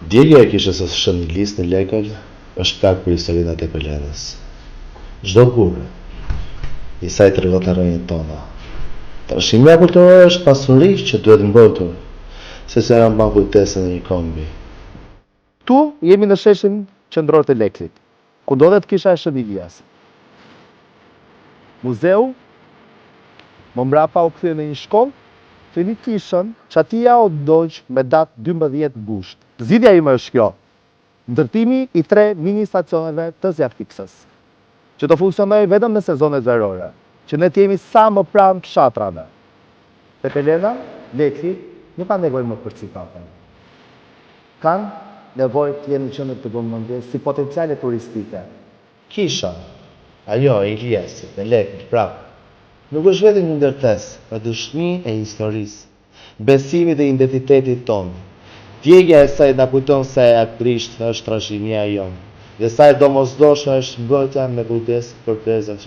Djegja e kishës së Shëniglis në Lekël është plak për historinat e Pelenës. Çdo burë i saj tregon në rrënjët tona. Trashëgimia kulturore është pasuri që duhet mbrojtur, sepse na mban kujtesën e një kombi. Tu jemi në sheshin qendror të Lekëlit, ku ndodhet kisha e Shëniglisë. Muzeu më mbrapa u kthye në një shkollë, të një kishën që atia o dojq me datë 12 gusht. Zgjidhja ime është kjo: ndërtimi i 3 mini stacioneve të zjarrfiksës, që të funksionojë vetëm në sezonet verore, që ne të jemi sa më pranë fshatrave. Te Pelena, Lekëli nuk ka nevojë më për cikate. Kanë nevojë të jenë në qendër të vëmendjes si potenciale turistike. Kisha, ajo e Iliesit në Lekël prapë, nuk është vetëm një ndërtesë, por dëshmi e historisë, besimit dhe identitetit tonë. Djegja e saj na kujton se akrisht është trashëgimia jonë, dhe sa e domosdoshme është mbrojtja me kujdes për brezat